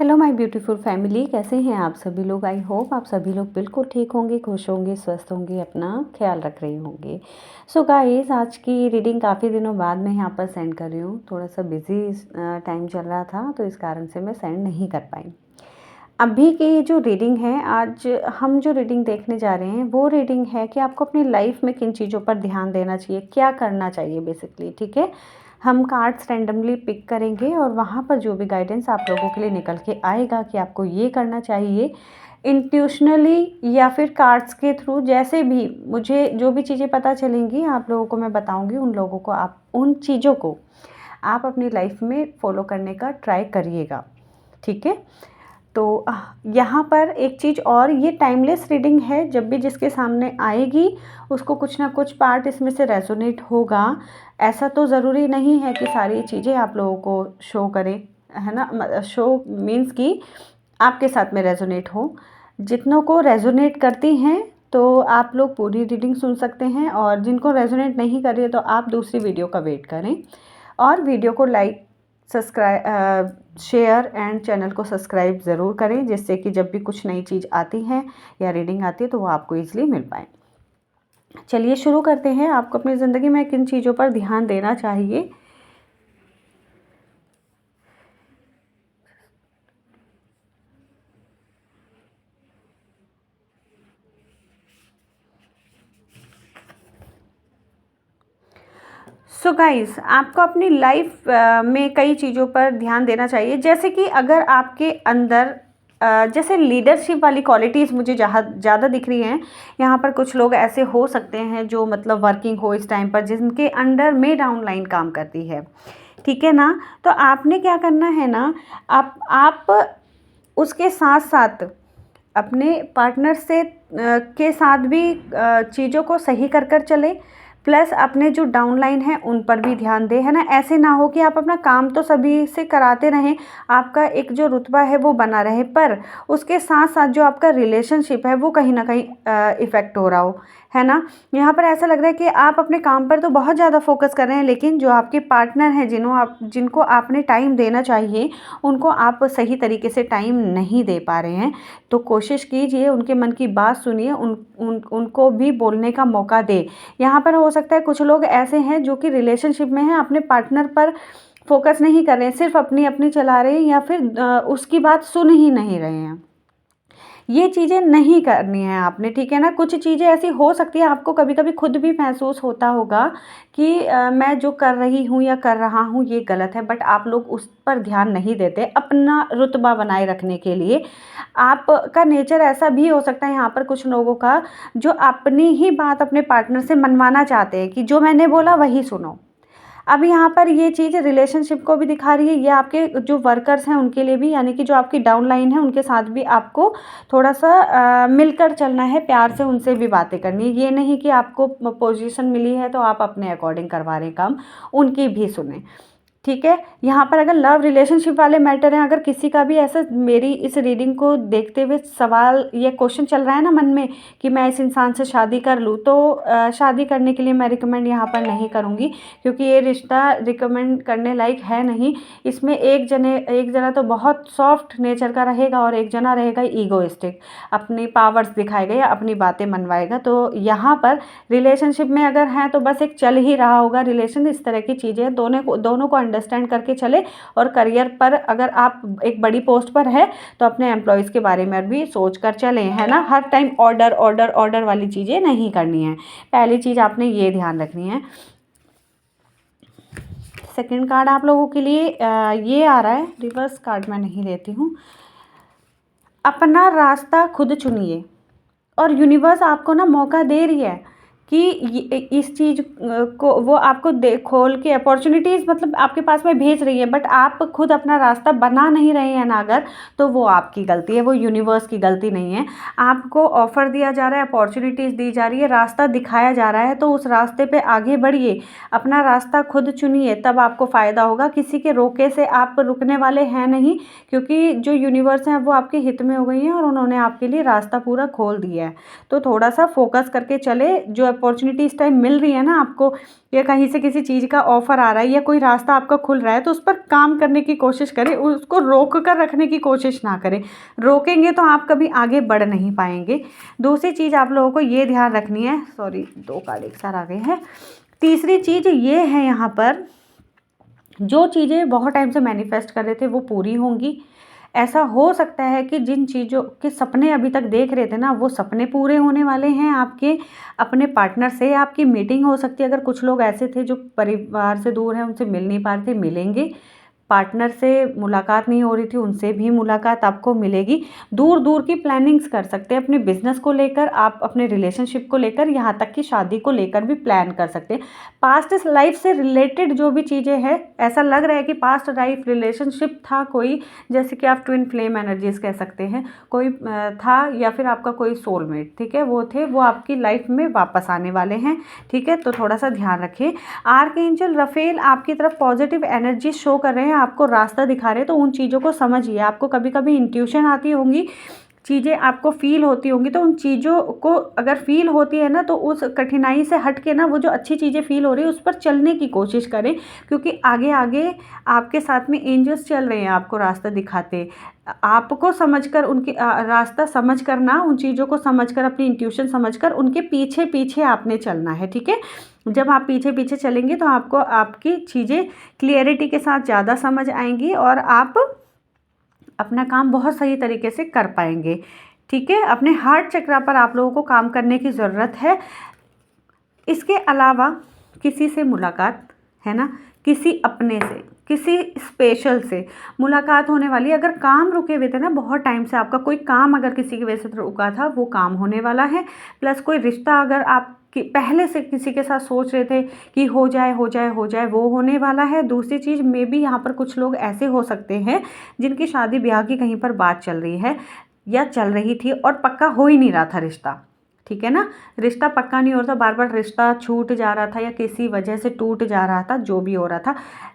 Hello my beautiful family, कैसे हैं आप सभी लोग। आई होप आप सभी लोग बिल्कुल ठीक होंगे, खुश होंगे, स्वस्थ होंगे, अपना ख्याल रख रहे होंगे। सो गाइस, आज की रीडिंग काफ़ी दिनों बाद मैं यहाँ पर सेंड कर रही हूँ। थोड़ा सा बिजी टाइम चल रहा था तो इस कारण से मैं सेंड नहीं कर पाई। अभी की जो रीडिंग है, आज हम जो रीडिंग देखने जा रहे हैं वो रीडिंग है कि आपको अपनी लाइफ में किन चीज़ों पर ध्यान देना चाहिए, क्या करना चाहिए बेसिकली। ठीक है, हम कार्ड्स रैंडमली पिक करेंगे और वहाँ पर जो भी गाइडेंस आप लोगों के लिए निकल के आएगा कि आपको ये करना चाहिए, इंट्यूशनली या फिर कार्ड्स के थ्रू, जैसे भी मुझे जो भी चीज़ें पता चलेंगी आप लोगों को मैं बताऊंगी। उन लोगों को आप उन चीज़ों को आप अपनी लाइफ में फॉलो करने का ट्राई करिएगा। ठीक है, तो यहाँ पर एक चीज़ और, ये टाइमलेस रीडिंग है। जब भी जिसके सामने आएगी उसको कुछ ना कुछ पार्ट इसमें से रेजोनेट होगा। ऐसा तो ज़रूरी नहीं है कि सारी चीज़ें आप लोगों को शो करें, है ना। शो मीन्स कि आपके साथ में रेजोनेट हो। जितनों को रेजोनेट करती हैं तो आप लोग पूरी रीडिंग सुन सकते हैं, और जिनको रेजोनेट नहीं कर रही है तो आप दूसरी वीडियो का वेट करें। और वीडियो को like, subscribe, share and channel को सब्सक्राइब ज़रूर करें, जिससे कि जब भी कुछ नई चीज़ आती है या रीडिंग आती है तो वो आपको ईज़िली मिल पाए। चलिए शुरू करते हैं। आपको अपनी ज़िंदगी में किन चीज़ों पर ध्यान देना चाहिए। सो गाइस, आपको अपनी लाइफ में कई चीज़ों पर ध्यान देना चाहिए। जैसे कि अगर आपके अंदर जैसे लीडरशिप वाली क्वालिटीज़ मुझे जहाँ ज़्यादा दिख रही हैं। यहाँ पर कुछ लोग ऐसे हो सकते हैं जो मतलब वर्किंग हो इस टाइम पर, जिनके अंडर में डाउनलाइन काम करती है। ठीक है ना। तो आपने क्या करना है ना, आप उसके साथ साथ अपने पार्टनर से के साथ भी चीज़ों को सही कर कर चले, प्लस अपने जो डाउनलाइन है उन पर भी ध्यान दें, है ना। ऐसे ना हो कि आप अपना काम तो सभी से कराते रहें, आपका एक जो रुतबा है वो बना रहे, पर उसके साथ साथ जो आपका रिलेशनशिप है वो कहीं ना कहीं इफ़ेक्ट हो रहा हो, है ना। यहाँ पर ऐसा लग रहा है कि आप अपने काम पर तो बहुत ज़्यादा फोकस कर रहे हैं, लेकिन जो आपके पार्टनर हैं जिनको आपने टाइम देना चाहिए उनको आप सही तरीके से टाइम नहीं दे पा रहे हैं। तो कोशिश कीजिए, उनके मन की बात सुनिए, उनको भी बोलने का मौका दें। यहाँ पर हो सकता है कुछ लोग ऐसे हैं जो कि रिलेशनशिप में हैं, अपने पार्टनर पर फोकस नहीं कर रहे हैं, सिर्फ अपनी अपनी चला रहे हैं, या फिर उसकी बात सुन ही नहीं रहे हैं। ये चीज़ें नहीं करनी है आपने, ठीक है ना। कुछ चीज़ें ऐसी हो सकती है, आपको कभी कभी खुद भी महसूस होता होगा कि मैं जो कर रही हूँ या कर रहा हूँ ये गलत है, बट आप लोग उस पर ध्यान नहीं देते अपना रुतबा बनाए रखने के लिए। आपका नेचर ऐसा भी हो सकता है यहाँ पर कुछ लोगों का, जो अपनी ही बात अपने पार्टनर से मनवाना चाहते हैं कि जो मैंने बोला वही सुनो। अब यहाँ पर ये चीज़ रिलेशनशिप को भी दिखा रही है, ये आपके जो वर्कर्स हैं उनके लिए भी, यानी कि जो आपकी डाउन लाइन है उनके साथ भी आपको थोड़ा सा मिलकर चलना है, प्यार से उनसे भी बातें करनी है। ये नहीं कि आपको पोजीशन मिली है तो आप अपने अकॉर्डिंग करवा रहे हैं काम, उनकी भी सुने। ठीक है, यहाँ पर अगर लव रिलेशनशिप वाले मैटर हैं, अगर किसी का भी ऐसा मेरी इस रीडिंग को देखते हुए सवाल या क्वेश्चन चल रहा है ना मन में कि मैं इस इंसान से शादी कर लूँ, तो शादी करने के लिए मैं रिकमेंड यहाँ पर नहीं करूँगी, क्योंकि ये रिश्ता रिकमेंड करने लायक है नहीं। इसमें एक जना तो बहुत सॉफ्ट नेचर का रहेगा और एक जना रहेगा ईगोइस्टिक, अपनी पावर्स दिखाएगा या अपनी बातें मनवाएगा। तो यहाँ पर रिलेशनशिप में अगर हैं तो बस एक चल ही रहा होगा रिलेशन, इस तरह की चीज़ें दोनों को अंडरस्टैंड करके चले। और करियर पर अगर आप एक बड़ी पोस्ट पर है तो अपने एम्प्लॉयज़ के बारे में भी सोच कर चलें, है ना। हर टाइम ऑर्डर ऑर्डर ऑर्डर वाली चीज़ें नहीं करनी है। पहली चीज़ आपने ये ध्यान रखनी है। सेकंड कार्ड आप लोगों के लिए ये आ रहा है, रिवर्स कार्ड मैं नहीं लेती हूँ। अपना रास्ता खुद चुनिए, और यूनिवर्स आपको ना मौका दे रही है कि इस चीज़ को वो आपको दे खोल के अपॉर्चुनिटीज़ मतलब आपके पास में भेज रही है, बट आप खुद अपना रास्ता बना नहीं रहे हैं ना अगर, तो वो आपकी गलती है, वो यूनिवर्स की गलती नहीं है। आपको ऑफ़र दिया जा रहा है, अपॉर्चुनिटीज़ दी जा रही है, रास्ता दिखाया जा रहा है, तो उस रास्ते पे आगे बढ़िए, अपना रास्ता खुद चुनिए, तब आपको फ़ायदा होगा। किसी के रोके से आप रुकने वाले हैं नहीं, क्योंकि जो यूनिवर्स हैं वो आपके हित में हो गई हैं और उन्होंने आपके लिए रास्ता पूरा खोल दिया है। तो थोड़ा सा फोकस करके चले, जो अपॉर्चुनिटी इस टाइम मिल रही है ना आपको, या कहीं से किसी चीज़ का ऑफ़र आ रहा है या कोई रास्ता आपका खुल रहा है, तो उस पर काम करने की कोशिश करें, उसको रोक कर रखने की कोशिश ना करें। रोकेंगे तो आप कभी आगे बढ़ नहीं पाएंगे। दूसरी चीज़ आप लोगों को ये ध्यान रखनी है, सॉरी 2 कार्ड एक साथ आ गए हैं। तीसरी चीज़ ये है, यहाँ पर जो चीज़ें बहुत टाइम से मैनिफेस्ट कर रहे थे वो पूरी होंगी। ऐसा हो सकता है कि जिन चीज़ों के सपने अभी तक देख रहे थे ना, वो सपने पूरे होने वाले हैं आपके। अपने पार्टनर से आपकी मीटिंग हो सकती है। अगर कुछ लोग ऐसे थे जो परिवार से दूर हैं, उनसे मिल नहीं पा रहे थे, मिलेंगे। पार्टनर से मुलाकात नहीं हो रही थी, उनसे भी मुलाकात आपको मिलेगी। दूर दूर की प्लानिंग्स कर सकते हैं अपने बिजनेस को लेकर, आप अपने रिलेशनशिप को लेकर, यहाँ तक कि शादी को लेकर भी प्लान कर सकते हैं। पास्ट लाइफ से रिलेटेड जो भी चीज़ें हैं, ऐसा लग रहा है कि पास्ट लाइफ रिलेशनशिप था कोई, जैसे कि आप ट्विन फ्लेम एनर्जीज कह सकते हैं, कोई था, या फिर आपका कोई सोलमेट, ठीक है, वो थे, वो आपकी लाइफ में वापस आने वाले हैं, ठीक है। तो थोड़ा सा ध्यान रखिए। आर्कएंजल रफेल आपकी तरफ पॉजिटिव एनर्जी शो कर रहे हैं, आपको रास्ता दिखा रहे हैं, तो उन चीज़ों को समझिए। आपको कभी कभी इंट्यूशन आती होंगी, चीज़ें आपको फील होती होंगी, तो उन चीज़ों को अगर फील होती है ना, तो उस कठिनाई से हट के ना, वो जो अच्छी चीज़ें फील हो रही है उस पर चलने की कोशिश करें, क्योंकि आगे आगे आपके साथ में एंजल्स चल रहे हैं आपको रास्ता दिखाते। आपको समझकर उनके रास्ता समझ कर ना, उन चीज़ों को समझकर, अपनी इंट्यूशन समझकर उनके पीछे पीछे आपने चलना है, ठीक है। जब आप पीछे पीछे चलेंगे तो आपको आपकी चीज़ें क्लियरिटी के साथ ज़्यादा समझ आएंगी और आप अपना काम बहुत सही तरीके से कर पाएंगे, ठीक है। अपने हार्ट चक्रा पर आप लोगों को काम करने की ज़रूरत है। इसके अलावा किसी से मुलाकात है ना, किसी अपने से, किसी स्पेशल से मुलाकात होने वाली है। अगर काम रुके हुए थे ना बहुत टाइम से, आपका कोई काम अगर किसी की वजह से रुका था, वो काम होने वाला है। प्लस कोई रिश्ता अगर आप पहले से किसी के साथ सोच रहे थे कि हो जाए हो जाए हो जाए, वो होने वाला है। दूसरी चीज़ में भी यहाँ पर कुछ लोग ऐसे हो सकते हैं जिनकी शादी ब्याह की कहीं पर बात चल रही है या चल रही थी और पक्का हो ही नहीं रहा था रिश्ता, ठीक है ना। रिश्ता पक्का नहीं हो रहा था, बार बार रिश्ता छूट जा रहा था या किसी वजह से टूट जा रहा था, जो भी हो रहा था।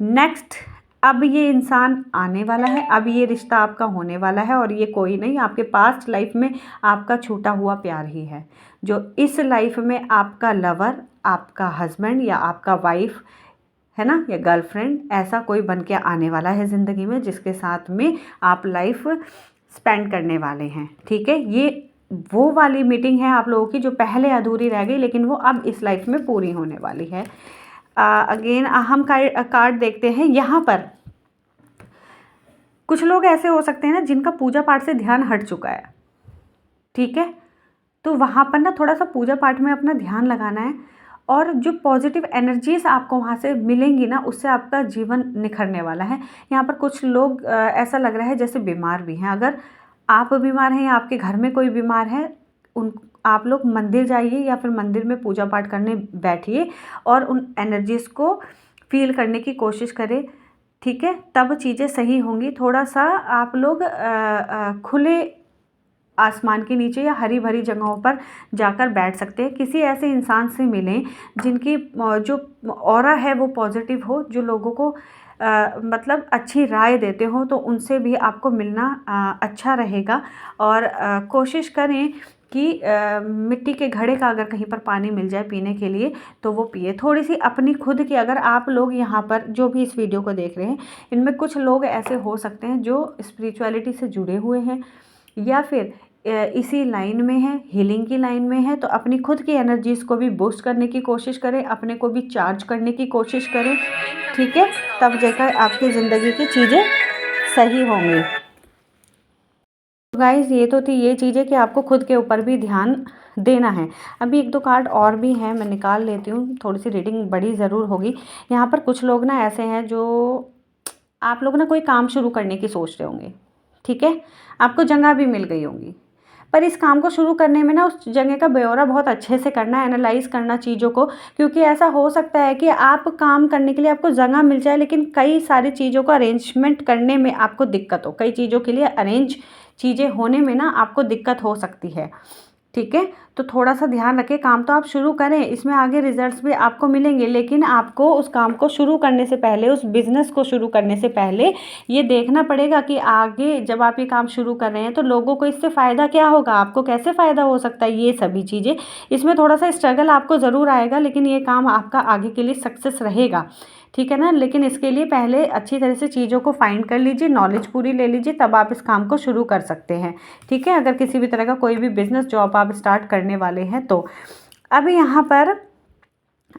नेक्स्ट, अब ये इंसान आने वाला है, अब ये रिश्ता आपका होने वाला है, और ये कोई नहीं, आपके पास्ट लाइफ में आपका छूटा हुआ प्यार ही है, जो इस लाइफ में आपका लवर, आपका हस्बैंड या आपका वाइफ है ना, या गर्लफ्रेंड, ऐसा कोई बन के आने वाला है ज़िंदगी में, जिसके साथ में आप लाइफ स्पेंड करने वाले हैं, ठीक है। ये वो वाली मीटिंग है आप लोगों की जो पहले अधूरी रह गई, लेकिन वो अब इस लाइफ में पूरी होने वाली है। अगेन हम कार्ड देखते हैं। यहाँ पर कुछ लोग ऐसे हो सकते हैं ना जिनका पूजा पाठ से ध्यान हट चुका है, ठीक है। तो वहाँ पर ना थोड़ा सा पूजा पाठ में अपना ध्यान लगाना है, और जो पॉजिटिव एनर्जीज आपको वहाँ से मिलेंगी ना, उससे आपका जीवन निखरने वाला है। यहाँ पर कुछ लोग ऐसा लग रहा है जैसे बीमार भी हैं। अगर आप बीमार हैं या आपके घर में कोई बीमार है, आप लोग मंदिर जाइए या फिर मंदिर में पूजा पाठ करने बैठिए और उन एनर्जीज़ को फील करने की कोशिश करें, ठीक है। तब चीज़ें सही होंगी। थोड़ा सा आप लोग खुले आसमान के नीचे या हरी भरी जगहों पर जाकर बैठ सकते हैं। किसी ऐसे इंसान से मिलें जिनकी जो ऑरा है वो पॉजिटिव हो, जो लोगों को मतलब अच्छी राय देते हो, तो उनसे भी आपको मिलना अच्छा रहेगा। और कोशिश करें कि मिट्टी के घड़े का अगर कहीं पर पानी मिल जाए पीने के लिए तो वो पिए। थोड़ी सी अपनी खुद की, अगर आप लोग यहाँ पर जो भी इस वीडियो को देख रहे हैं, इनमें कुछ लोग ऐसे हो सकते हैं जो स्पिरिचुअलिटी से जुड़े हुए हैं या फिर इसी लाइन में है, हीलिंग की लाइन में है, तो अपनी खुद की एनर्जीज़ को भी बूस्ट करने की कोशिश करें, अपने को भी चार्ज करने की कोशिश करें, ठीक है। तब जाकर आपकी ज़िंदगी की चीज़ें सही होंगी। गाइस, ये तो थी ये चीज़ें कि आपको खुद के ऊपर भी ध्यान देना है। अभी 1-2 कार्ड और भी हैं, मैं निकाल लेती हूँ, थोड़ी सी रीडिंग बड़ी ज़रूर होगी। यहाँ पर कुछ लोग ना ऐसे हैं जो आप लोग ना कोई काम शुरू करने की सोच रहे होंगे, ठीक है। आपको जगह भी मिल गई होंगी, पर इस काम को शुरू करने में ना उस जगह का ब्यौरा बहुत अच्छे से करना, एनालाइज करना चीज़ों को, क्योंकि ऐसा हो सकता है कि आप काम करने के लिए आपको जगह मिल जाए, लेकिन कई सारी चीज़ों का अरेंजमेंट करने में आपको दिक्कत हो, कई चीज़ों के लिए अरेंज चीज़ें होने में ना आपको दिक्कत हो सकती है, ठीक है। तो थोड़ा सा ध्यान रखें, काम तो आप शुरू करें, इसमें आगे रिजल्ट्स भी आपको मिलेंगे, लेकिन आपको उस काम को शुरू करने से पहले, उस बिज़नेस को शुरू करने से पहले ये देखना पड़ेगा कि आगे जब आप ये काम शुरू कर रहे हैं तो लोगों को इससे फ़ायदा क्या होगा, आपको कैसे फ़ायदा हो सकता है, ये सभी चीज़ें। इसमें थोड़ा सा स्ट्रगल आपको ज़रूर आएगा, लेकिन ये काम आपका आगे के लिए सक्सेस रहेगा, ठीक है ना। लेकिन इसके लिए पहले अच्छी तरह से चीज़ों को फाइंड कर लीजिए, नॉलेज पूरी ले लीजिए, तब आप इस काम को शुरू कर सकते हैं, ठीक है। अगर किसी भी तरह का कोई भी बिज़नेस जॉब आप स्टार्ट करने वाले हैं तो अब यहाँ पर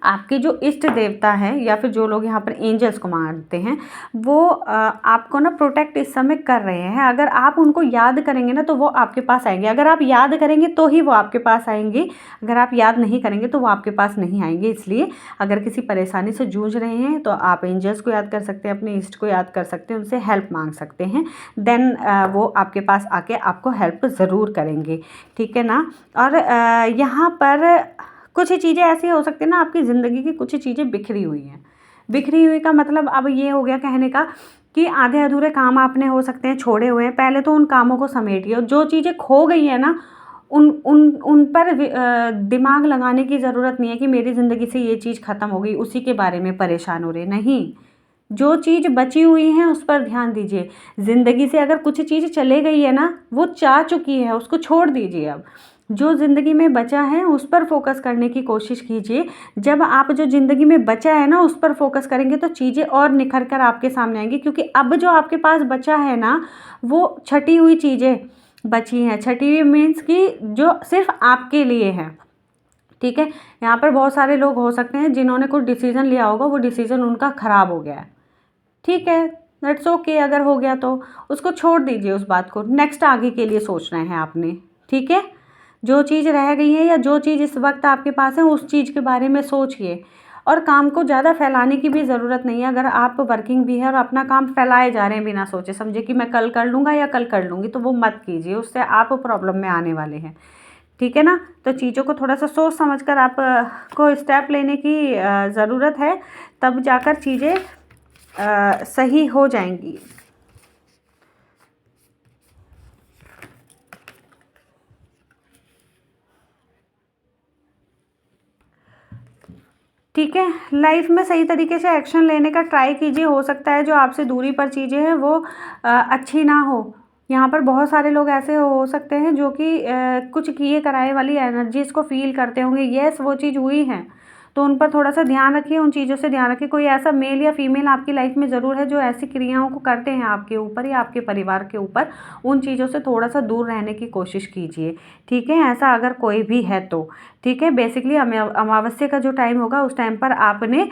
आपके जो इष्ट देवता हैं या फिर जो लोग यहाँ पर एंजल्स को मानते हैं, वो आपको ना प्रोटेक्ट इस समय कर रहे हैं। अगर आप उनको याद करेंगे ना तो वो आपके पास आएंगे, अगर आप याद करेंगे तो ही वो आपके पास आएंगे, अगर आप याद नहीं करेंगे तो वो आपके पास नहीं आएंगे। इसलिए अगर किसी परेशानी से जूझ रहे हैं तो आप एंजल्स को याद कर सकते हैं, अपने इष्ट को याद कर सकते हैं, उनसे हेल्प मांग सकते हैं, देन वो आपके पास आके आपको हेल्प ज़रूर करेंगे, ठीक है ना। और यहाँ पर कुछ चीज़ें ऐसी हो सकती है ना, आपकी ज़िंदगी की कुछ चीज़ें बिखरी हुई हैं। बिखरी हुई का मतलब अब ये हो गया कहने का कि आधे अधूरे काम आपने हो सकते हैं छोड़े हुए हैं, पहले तो उन कामों को समेटिए। जो चीज़ें खो गई है ना उन पर दिमाग लगाने की ज़रूरत नहीं है कि मेरी ज़िंदगी से ये चीज़ ख़त्म हो गई, उसी के बारे में परेशान हो रहे, नहीं। जो चीज़ बची हुई है उस पर ध्यान दीजिए। ज़िंदगी से अगर कुछ चीज़ चले गई है ना, वो जा चुकी है, उसको छोड़ दीजिए। अब जो ज़िंदगी में बचा है उस पर फोकस करने की कोशिश कीजिए। जब आप जो ज़िंदगी में बचा है ना उस पर फोकस करेंगे तो चीज़ें और निखर कर आपके सामने आएंगी, क्योंकि अब जो आपके पास बचा है ना वो छटी हुई चीज़ें बची हैं। छटी हुई मीन्स कि जो सिर्फ आपके लिए है, ठीक है। यहाँ पर बहुत सारे लोग हो सकते हैं जिन्होंने कुछ डिसीज़न लिया होगा, वो डिसीज़न उनका ख़राब हो गया है, ठीक है, दैट्स ओके। अगर हो गया तो उसको छोड़ दीजिए, उस बात को। नेक्स्ट आगे के लिए सोचना है आपने, ठीक है। जो चीज़ रह गई है या जो चीज़ इस वक्त आपके पास है उस चीज़ के बारे में सोचिए। और काम को ज़्यादा फैलाने की भी ज़रूरत नहीं है। अगर आप वर्किंग भी है और अपना काम फैलाए जा रहे हैं बिना सोचे समझे कि मैं कल कर लूँगा या कल कर लूँगी, तो वो मत कीजिए, उससे आप प्रॉब्लम में आने वाले हैं, ठीक है ना। तो चीज़ों को थोड़ा सा सोच समझ कर आप को स्टेप लेने की ज़रूरत है, तब जाकर चीज़ें सही हो जाएंगी। ठीक है, लाइफ में सही तरीके से एक्शन लेने का ट्राई कीजिए। हो सकता है जो आपसे दूरी पर चीज़ें हैं वो अच्छी ना हो। यहाँ पर बहुत सारे लोग ऐसे हो सकते हैं जो कि कुछ किए कराए वाली एनर्जीज़ को फील करते होंगे, येस वो चीज़ हुई है, तो उन पर थोड़ा सा ध्यान रखिए, उन चीज़ों से ध्यान रखिए। कोई ऐसा मेल या फीमेल आपकी लाइफ में ज़रूर है जो ऐसी क्रियाओं को करते हैं आपके ऊपर या आपके परिवार के ऊपर, उन चीज़ों से थोड़ा सा दूर रहने की कोशिश कीजिए, ठीक है। ऐसा अगर कोई भी है तो ठीक है। बेसिकली अमावस्या का जो टाइम होगा उस टाइम पर आपने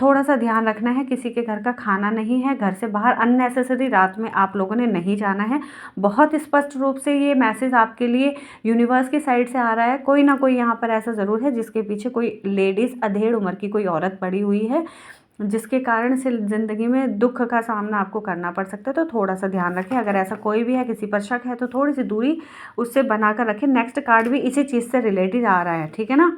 थोड़ा सा ध्यान रखना है, किसी के घर का खाना नहीं है, घर से बाहर अननेसेसरी रात में आप लोगों ने नहीं जाना है। बहुत स्पष्ट रूप से ये मैसेज आपके लिए यूनिवर्स की साइड से आ रहा है। कोई ना कोई यहाँ पर ऐसा ज़रूर है जिसके पीछे कोई लेडीज़, अधेड़ उम्र की कोई औरत पड़ी हुई है, जिसके कारण से ज़िंदगी में दुख का सामना आपको करना पड़ सकता है। तो थोड़ा सा ध्यान रखें। अगर ऐसा कोई भी है, किसी पर शक है, तो थोड़ी सी दूरी उससे बनाकर रखें। नेक्स्ट कार्ड भी इसी चीज़ से रिलेटेड आ रहा है, ठीक है ना।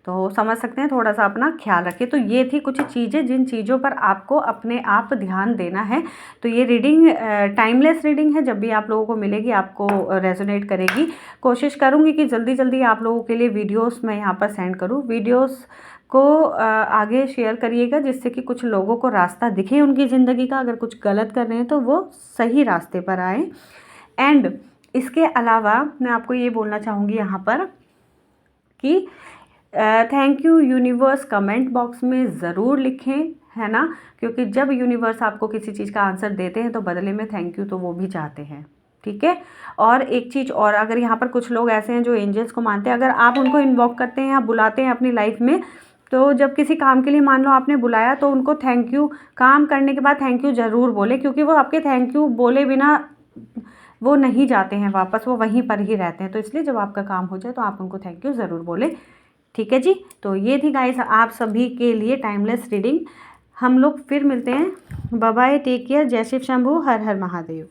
तो समझ सकते हैं, थोड़ा सा अपना ख्याल रखिए। तो ये थी कुछ चीज़ें जिन चीज़ों पर आपको अपने आप ध्यान देना है। तो ये रीडिंग टाइमलेस रीडिंग है, जब भी आप लोगों को मिलेगी आपको रेजोनेट करेगी। कोशिश करूँगी कि जल्दी जल्दी आप लोगों के लिए वीडियोस मैं यहाँ पर सेंड करूँ। वीडियोस को आगे शेयर करिएगा, जिससे कि कुछ लोगों को रास्ता दिखे उनकी ज़िंदगी का। अगर कुछ गलत कर रहे हैं तो वो सही रास्ते पर आए। एंड इसके अलावा मैं आपको ये बोलना चाहूँगी यहाँ पर कि thank you universe comment box में ज़रूर लिखें, है ना, क्योंकि जब यूनिवर्स आपको किसी चीज़ का आंसर देते हैं तो बदले में थैंक यू तो वो भी चाहते हैं, ठीक है। और एक चीज़ और, अगर यहाँ पर कुछ लोग ऐसे हैं जो एंजल्स को मानते हैं, अगर आप उनको इन्वॉक करते हैं या बुलाते हैं अपनी लाइफ में, तो जब किसी काम के लिए मान लो आपने बुलाया तो उनको थैंक यू, काम करने के बाद थैंक यू ज़रूर बोले, क्योंकि वो आपके थैंक यू बोले बिना वो नहीं जाते हैं वापस, वो वहीं पर ही रहते हैं। तो इसलिए जब आपका काम हो जाए तो आप उनको थैंक यू ज़रूर बोले, ठीक है जी। तो ये थी गाइस आप सभी के लिए टाइमलेस रीडिंग। हम लोग फिर मिलते हैं। बाय बाय, टेक केयर, जय शिव शंभू, हर हर महादेव।